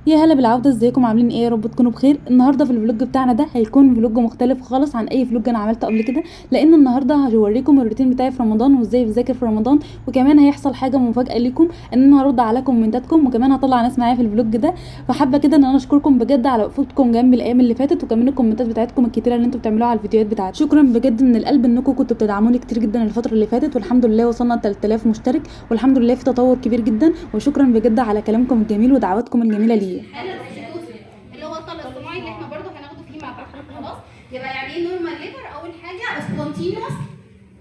يا هلا بالعودة، ازيكم عاملين ايه؟ يا رب تكونوا بخير. النهارده في الفلوج بتاعنا ده هيكون فلوج مختلف خالص عن اي فلوج انا عملته قبل كده، لان النهارده هوريكم الروتين بتاعي في رمضان وازاي بذاكر في رمضان. وكمان هيحصل حاجه مفاجاه ليكم، ان انا هرد على كومنتاتكم وكمان هطلع ناس معايا في الفلوج ده. فحابه كده ان انا اشكركم بجد على وقفتكم جنبي الايام اللي فاتت، وكمان الكومنتات بتاعتكم الكتيره اللي انتوا بتعملوها على الفيديوهات بتاعتي. شكرا بجد من القلب انكم كنتوا بتدعموني كتير جدا الفتره اللي فاتت، والحمد لله وصلنا ل 3000 مشترك، والحمد لله في تطور كبير جدا. وشكرا بجد على كلامكم الجميل ودعواتكم الجميله ليا. اللي هو الطلق الصناعي اللي احنا برضو هناخده فيه مع بعض. خلاص، يبقى يعني ايه نورمال ليبر؟ اول حاجه سبونتينوس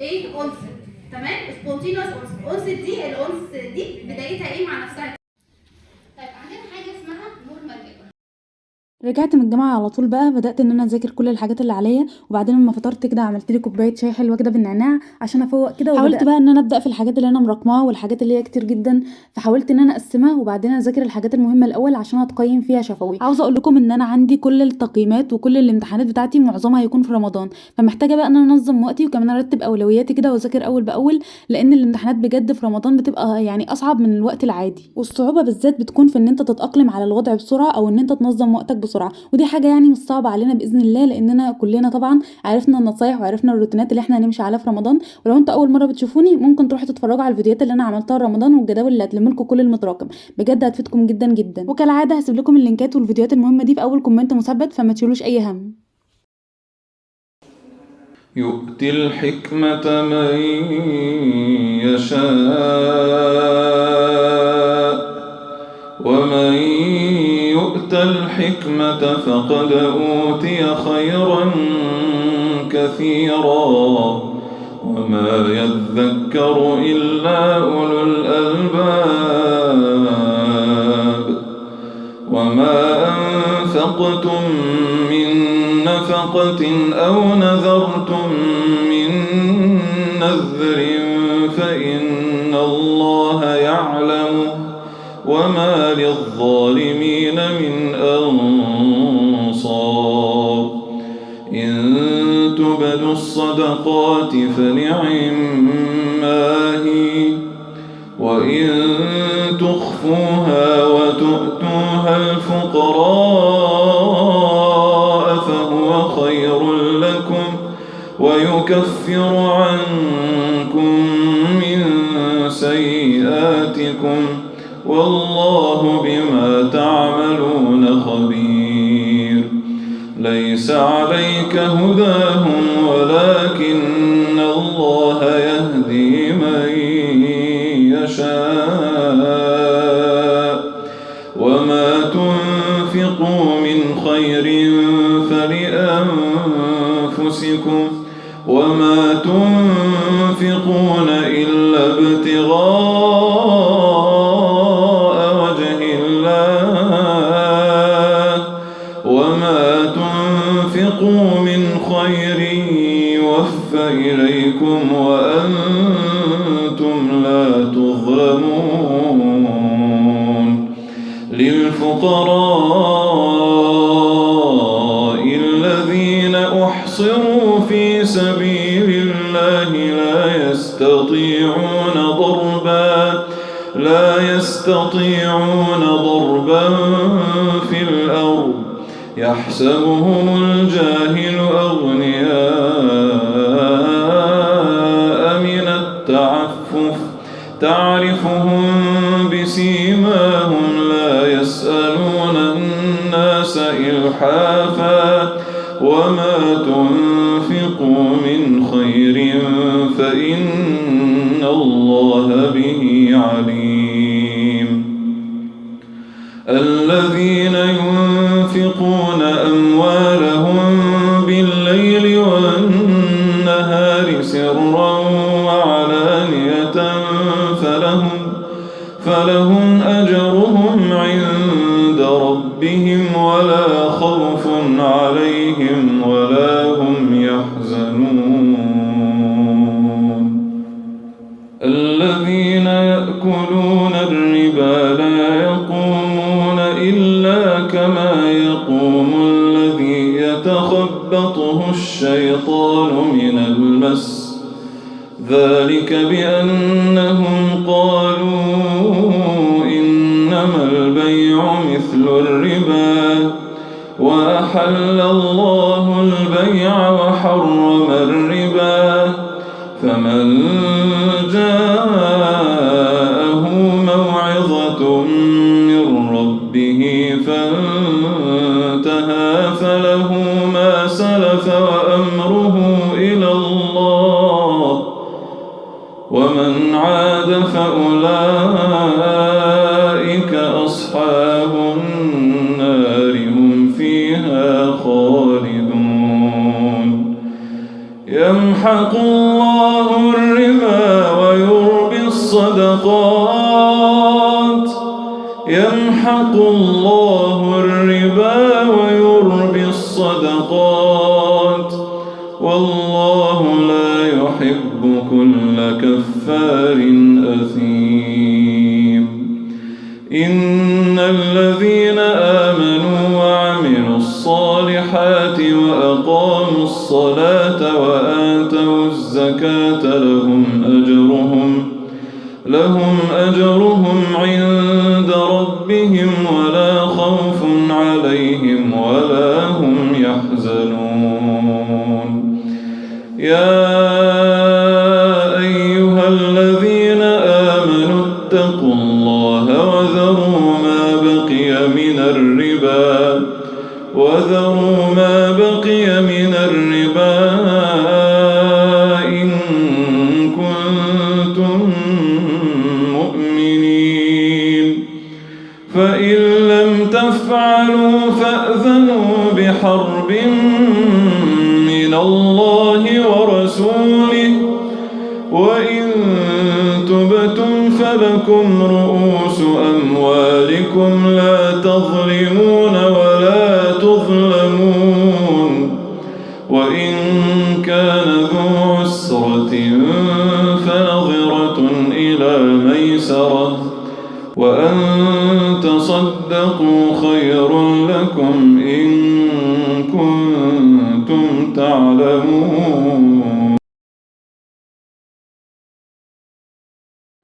ايه اونست. تمام، سبونتينوس اونست دي الاونست دي بدايتها ايه مع نفسها. طيب عندنا حاجه اسمها نورمال ليبر. رجعت من الجامعه على طول بقى بدات ان انا اذاكر كل الحاجات اللي عليا، وبعدين لما فطرت كده عملت لي كوبايه شاي حلوه كده بالنعناع عشان افوق كده. حاولت بقى ان انا ابدا في الحاجات اللي انا مرقماها والحاجات اللي هي كتير جدا، فحاولت ان انا اقسمها وبعدين اذاكر الحاجات المهمه الاول عشان اتقيم فيها شفوي. عاوزه اقول لكم ان انا عندي كل التقييمات وكل الامتحانات بتاعتي معظمها هيكون في رمضان، فمحتاجه بقى ان انا انظم وقتي وكمان ارتب اولوياتي كده واذاكر اول باول، لان الامتحانات بجد في رمضان بتبقى يعني اصعب من الوقت العادي، والصعوبه بالذات بتكون في ان انت تتاقلم على الوضع بسرعه او ان انت تنظم وقتك بسرعه. ودي حاجه يعني مش صعبه علينا باذن الله، لاننا كلنا طبعا عرفنا النصايح وعرفنا الروتينات اللي احنا هنمشي عليها في رمضان. ولو انتوا اول مره بتشوفوني ممكن تروحوا تتفرجوا على الفيديوهات اللي انا عملتها رمضان والجداول اللي هتلم لكم كل المتراكم، بجد هتفيدكم جدا جدا. وكالعاده هسيب لكم اللينكات والفيديوهات المهمه دي في اول كومنت مثبت، فما تشيلوش اي هم. يؤتي الحكمة من يشاء ومن يؤت الحكمة فقد أوتي خيرا كثيرا وما يذكر إلا أولو الألباب. وما أنفقتم من نفقة أو نذرتم من نذر فإن الله يعلمه وما للظالمين من أنصار. إن تبدوا الصدقات فنعما هي، وإن تخفوها وتؤتوها الفقراء فهو خير لكم ويكفر عنكم من سيئاتكم والله بما تعملون خبير. ليس عليك هداهم ولكن الله يهدي من يشاء. وما تنفقوا من خير فلأنفسكم وما تنفقون إلا ابتغاء وجه الله وما تنفقوا من خير يوفى إليكم وأنتم لا تظلمون. للفقراء الذين أحصروا في سبيل الله لا يستطيعون ضربا في الأرض يحسبهم الجاهل أغنياء من التعفف تعرفهم بسيماهم لا يسألون الناس إلحافا وما تنفقوا من خير فإن الله به عليم. الذين ينفقون أموالهم بالليل والنهار سرا وعلانية فلهم أجرهم عند ربهم ولا خوف عليهم ولا هم يحزنون. الذين يأكلون الربا لا يقومون إلا كما يقوم الذي يتخبطه الشيطان من المس ذلك بأنهم قالوا إنما إنما البيع مثل الربا وأحل الله البيع وحرم الربا فمن جاءه موعظة من ربه فانتهى فله ما سلف وأمره إلى الله ومن عاد فأولئك أصحاب النار هم فيها خالدون يمحق الله الربا ويربي الصدقات يمحق الله الربا ويربي الصدقات والله لا يحب كل كفار أثيم إن الذين آمنوا وعملوا الصالحات وأقاموا الصلاة وآتوا الزكاة لهم أجرهم عند ربهم ولا خوف عليهم ولا هم يحزنون يا أيها الذين آمنوا اتقوا الله وذروا ما بقي من الربا إن كنتم مؤمنين فإن لم تفعلوا فأذنوا بحرب من الله ورسوله وإن تبتم فلكم رؤوس أموالكم لا تظلمون ولا تظلمون وإن كان ذو عسرة فنظرة إلى ميسرة وأن تصدقوا خير لكم إن كنتم تعلمون.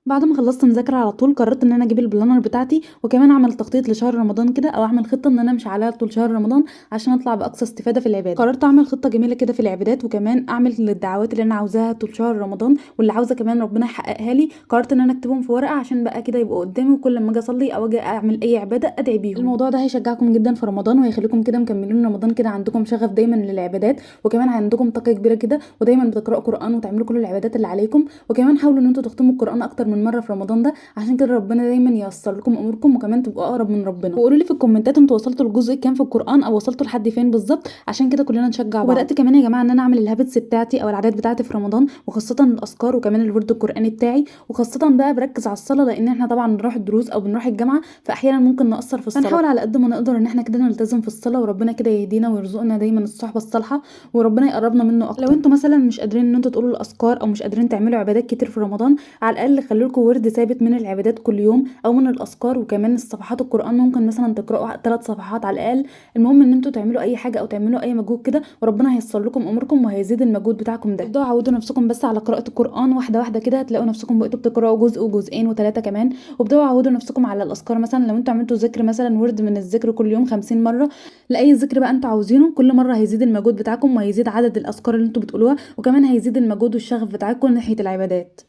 بعد ما خلصت مذاكره على طول قررت ان انا اجيب البلانر بتاعتي وكمان اعمل تخطيط لشهر رمضان كده او اعمل خطه ان انا امشي عليها طول شهر رمضان عشان اطلع باقصى استفاده في العباده. قررت اعمل خطه جميله كده في العبادات وكمان اعمل الدعوات اللي انا عاوزاها طول شهر رمضان واللي عاوزه كمان ربنا يحققها لي. قررت ان انا اكتبهم في ورقه عشان بقى كده يبقوا قدامي وكل لما اجي اصلي او اجي اعمل اي عباده ادعي بيهم. الموضوع ده هيشجعكم جدا في رمضان وهيخليكم كده مكملين رمضان كده عندكم شغف دايما للعبادات وكمان عندكم طاقه كبيره كده ودايما بتقراوا قران وتعملوا كل العبادات اللي عليكم وكمان حاولوا ان انتوا تختموا القران اكتر من مره في رمضان ده عشان كده ربنا دايما ييسر لكم اموركم وكمان تبقوا اقرب من ربنا. وقولوا لي في الكومنتات انتوا وصلتوا للجزء كام في القران او وصلتوا لحد فين بالظبط عشان كده كلنا نشجع بعض. وبدات كمان يا جماعه ان انا اعمل الهابتس بتاعتي او العادات بتاعتي في رمضان وخاصه الاذكار وكمان الورد القراني بتاعي وخاصه بقى بركز على الصلاه لان احنا طبعا بنروح الدروس او بنروح الجامعه فاحيانا ممكن نقصر في الصلاه. فنحاول على قد ما نقدر ان احنا كده نلتزم في الصلاه وربنا كده يهدينا ويرزقنا دايما الصحبه الصالحه وربنا يقربنا منه اكتر. لو انتوا مثلا مش قادرين ان انتوا تقولوا الاذكار او مش قادرين تعملوا عبادات كتير في رمضان على الاقل خلوا لكم ورد ثابت من العبادات كل يوم او من الاذكار وكمان الصفحات القران ممكن مثلا تقراوا 3 صفحات على الاقل. المهم ان انتوا تعملوا اي حاجه او تعملوا اي مجهود كده وربنا هييسر لكم اموركم وهيزيد المجهود بتاعكم ده. ابداوا عودوا نفسكم بس على قراءه القران واحده واحده كده هتلاقوا نفسكم بقيتوا بتقراوا جزء وجزئين وثلاثه كمان. وابداوا عودوا نفسكم على الاذكار مثلا لو انتوا عملتوا ذكر مثلا ورد من الذكر كل يوم 50 مره لاي ذكر بقى انتوا عاوزينه كل مره هيزيد المجهود بتاعكم وهيزيد عدد الاذكار اللي انتوا بتقولوها وكمان هيزيد المجهود والشغف بتاعكم ناحيه العبادات.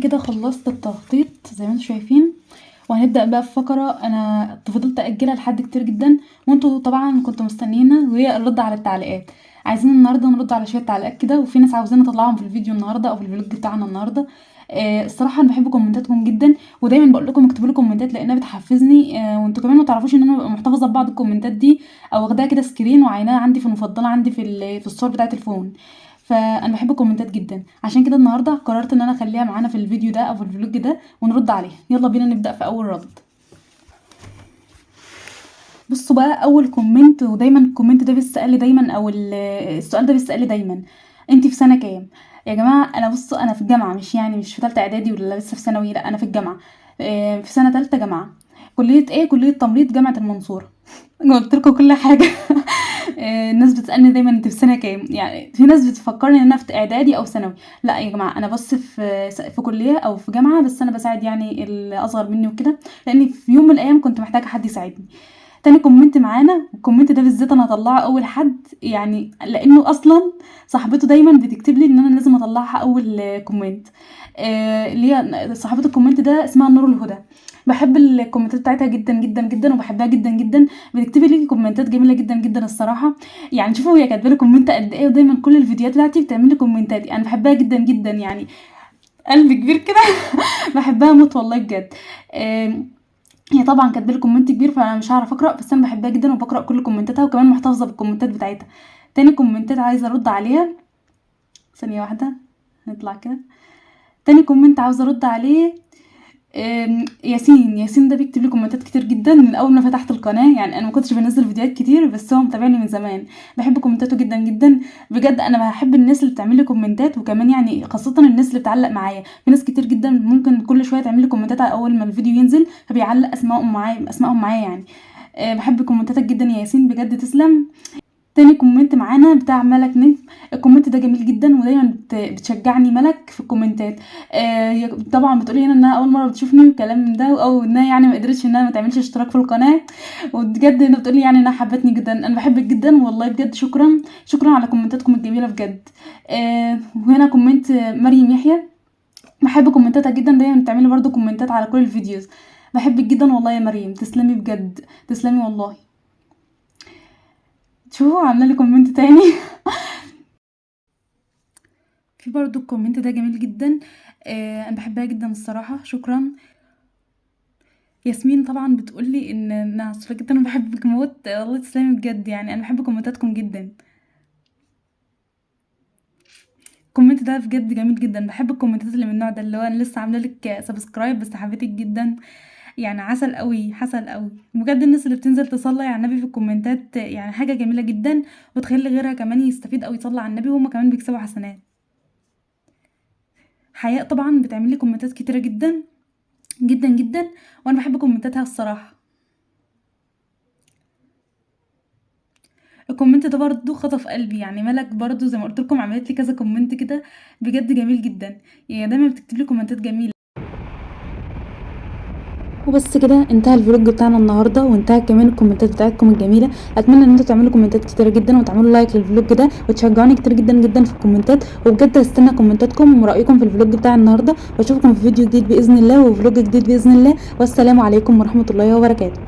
كده خلصت التخطيط زي ما انتم شايفين وهنبدا بقى في فقره انا فضلت اجلها لحد كتير جدا وانتوا طبعا كنتوا مستنيينها وهي الرد على التعليقات. عايزين النهارده نرد على شويه تعليقات كده وفي ناس عاوزين نطلعهم في الفيديو النهارده او في الفلوج بتاعنا النهارده. الصراحه انا بحب كومنتاتكم جدا ودايما بقول لكم اكتبوا لي كومنتات لانها بتحفزني وانتوا كمان ما تعرفوش ان انا ببقى محتفظه ببعض الكومنتات دي او واخداها كده سكرين وعيناها عندي في المفضله عندي في الصور بتاعه الفون. فانا بحب الكومنتات جدا عشان كده النهارده قررت ان انا اخليها معانا في الفيديو ده او في الفلوج ده ونرد عليها. يلا بينا نبدا في اول رد. بصوا بقى اول كومنت ودايما الكومنت ده بيسأل لي دايما او السؤال ده بيسأل لي دايما انت في سنه كام يا جماعه؟ انا بصوا انا في الجامعه مش في ثالثه اعدادي ولا لسه في ثانوي لا انا في الجامعه في سنه ثالثه جامعه. كليه ايه؟ كليه تمريض جامعه المنصوره. قلت لكم كل حاجه. الناس بتسالني دايما انت في سنه كام، يعني في ناس بتفكرني ان انا في اعدادي او ثانوي. لا يا جماعه، انا بص في كليه او في جامعه، بس انا بساعد يعني اللي اصغر مني وكده، لاني في يوم من الايام كنت محتاجه حد يساعدني. تاني كومنت معانا، والكومنت ده بالذات انا هطلعه اول حد، يعني لانه اصلا صاحبته دايما بتكتب لي ان انا لازم اطلعها اول كومنت. اللي هي صاحبه الكومنت ده اسمها نور الهدى. بحب الكومنتات بتاعتها جدا جدا جدا، وبحبها جدا جدا. بتكتبي لي كومنتات جميله جدا جدا الصراحه. يعني شوفوا هي كاتبه لي كومنت قد ايه، ودايما كل الفيديوهات بتاعتي بتعمل لي كومنتات، انا بحبها جدا جدا يعني، قلب كبير كده. بحبها موت والله بجد. هي طبعا كاتبه لي كومنت كبير، فانا مش هعرف اقرا، بس انا بحبها جدا وبقرا كل كومنتاتها، وكمان محتفظه بالكومنتات بتاعتها. تاني كومنتات عايزه ارد عليها، ثانيه واحده نطلع كده. تاني كومنت عاوزه ارد عليه، ياسين ده بيكتب لي كومنتات كتير جدا من اول ما فتحت القناه، يعني انا ما كنتش بنزل فيديوهات كتير، بس هو متابعني من زمان. بحب كومنتاته جدا جدا بجد. انا بحب الناس اللي بتعمل لي كومنتات، وكمان يعني خاصه الناس اللي بتعلق معايا. في ناس كتير جدا ممكن كل شويه تعمل لي كومنتات على اول ما الفيديو ينزل، فبيعلق اسمائهم معايا يعني. بحب كومنتاتك جدا يا ياسين، بجد تسلم. تاني كومنت معانا بتاع ملك نجم. الكومنت ده جميل جدا، ودايما بتشجعني ملك في الكومنتات. هي طبعا بتقولي هنا انها اول مره بتشوفني والكلام من ده، او انها يعني ما قدرتش انها ما تعملش اشتراك في القناه. وبجد هنا بتقولي يعني انها حبتني جدا. انا بحبك جدا والله بجد، شكرا شكرا على كومنتاتكم الجميله بجد. وهنا كومنت مريم يحيى. بحب كومنتاتها جدا، دايما بتعملي برضو كومنتات على كل الفيديوز. بحبك جدا والله يا مريم، تسلمي بجد، تسلمي والله. شوفوا عامله لي كومنت تاني. في برضو الكومنت ده جميل جدا. انا بحبها جدا الصراحه، شكرا. ياسمين طبعا بتقولي ان انا عصفة جدا وبحبك موت، والله تسلمي بجد، يعني انا بحب كومنتاتكم جدا. الكومنت ده بجد جميل جدا. بحب الكومنتات اللي من النوع ده، اللي هو انا لسه عامله لك سبسكرايب بس حبيتك جدا، يعني عسل قوي عسل قوي بجد. الناس اللي بتنزل تصلي على النبي في الكومنتات يعني حاجه جميله جدا، وتخلي غيرها كمان يستفيد او يصلي على النبي، وهم كمان بيكسبوا حسنات. حياء طبعا بتعمل لي كومنتات كتيره جدا جدا جدا، وانا بحب كومنتاتها الصراحه. الكومنت ده برضو خطف قلبي، يعني ملك برضو زي ما قلت لكم عملت لي كذا كومنت كده بجد جميل جدا، يعني دايما بتكتب لي كومنتات جميله. وبس كده انتهى الفلوج بتاعنا النهارده، وانتهى كمان الكومنتات بتاعتكم الجميله. اتمنى ان انتوا تعملوا كومنتات كتيره جدا، وتعملوا لايك للفلوج ده، وتشجعوني كتير جدا جدا في الكومنتات. وبجد هستنى كومنتاتكم ورايكم في الفلوج بتاع النهارده، واشوفكم في فيديو جديد باذن الله، وفلوج جديد باذن الله. والسلام عليكم ورحمه الله وبركاته.